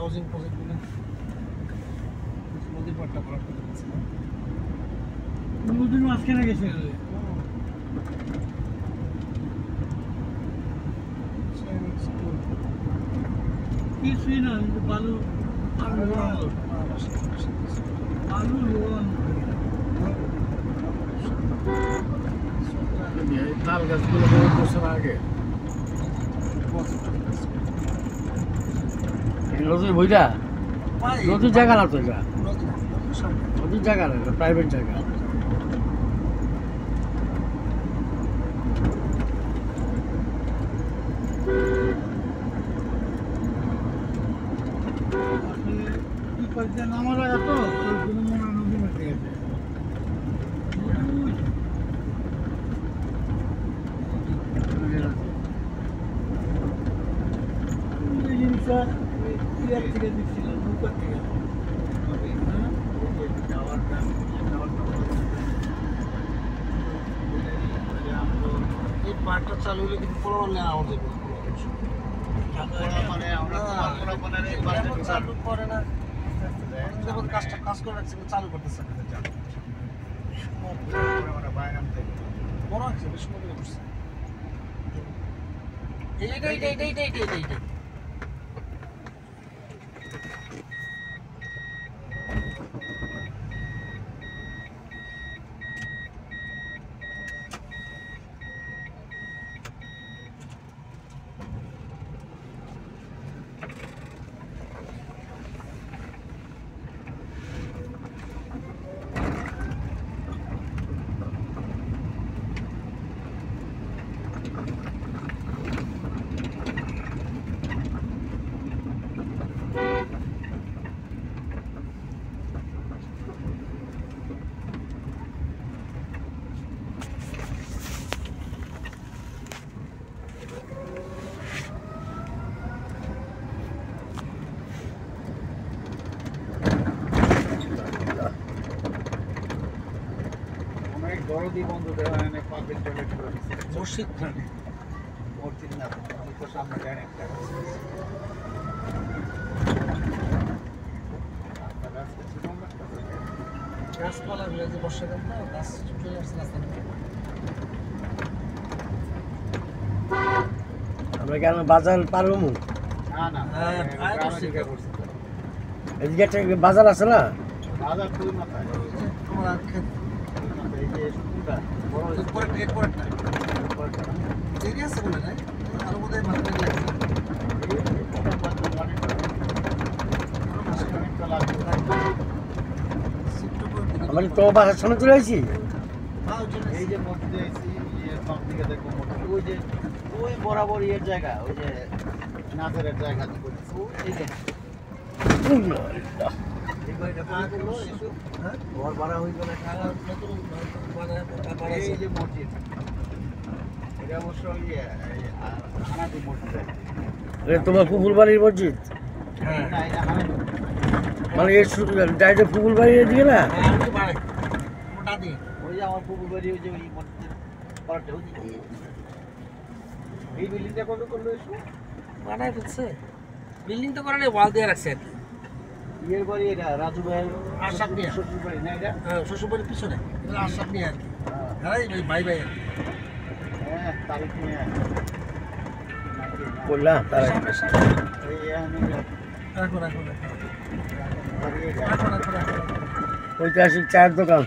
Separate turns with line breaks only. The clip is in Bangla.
হাউজিং প্রজেক্টগুলো নদীর পাড়টা ভরাট করে দিচ্ছে না
নদীর মাঝখানে গেছে কিছুই না বালু বালু লোন
তাল গাছগুলো বহু বছর আগে নদীর বইটা নদীর জায়গা না তো এটা নদীর জায়গা না এটা প্রাইভেট জায়গা
নামার আগে তো নদী মেটে গেছে এই জিনিসটা ইয়ার থেকে দিচ্ছিল নৌকার থেকে
এই পার্কটা চালু হলে কিন্তু পুরো নেওয়া হবে চালু করে না যখন কাজ করে রাখছে চালু করতেছে মনে হচ্ছে বেশ মনে করছে এইটাই
বড়দি বন্ধুদের পাবলিক টয়লেট করে দিচ্ছে
মসজিদ প্রাণী
মসজিদ না তো সামনে দেন একটা
গাছপালা যে বর্ষাকাল না গাছ চলে আসছে রাস্তার
আমরা কেন বাজার পারবো
না না
এদিকে একটা বাজার আছে না
বাজার তুই মাথায়
তোমার
এই যে সুবিধা বড়
পরেরটা এরিয়া আছে বলে না আরো বোধহয় মার্কেট লাগছে
আমরা তো বাসার সামনে চলে আসছি
এই যে মসজিদে এসি সব দিকে দেখবো ওই যে ওই বরাবর ইয়ের জায়গা ওই যে নাচের জায়গা এই যে ঘর ভাড়া হয়ে গেলে এই যে মসজিদ এটা অবশ্য ইয়ে হানাদি মসজিদ
তোমার পুকুর বাড়ির মসজিদ
হ্যাঁ
না এটা হানাদি
মানে ডাইরেক্ট পুকুর বাড়ি এদিকে না
মোটা দিয়ে
ওই যে আমার পুকুর বাড়ি ওই যে ওই মসজিদের পাড়াটা ওই এই বিল্ডিংটা কত করলো এসো
বানায় ফেলছে বিল্ডিং তো করে ওয়াল দিয়ে রাখছে আর কি
ইয়ের বাড়ি এটা রাজু ভাই
আশাক মিয়া
শ্বশুর বাড়ি না এটা
হ্যাঁ শ্বশুরবাড়ির পিছনে আশাক মিয়া আর কি হ্যাঁ এই ভাই আর কি
হ্যাঁ তারিখ নিয়ে
বললাম তারা
সামনে সামনে
এই
রাখো
বাড়ি এটা
ঐতিহাসিক চায়ের দোকান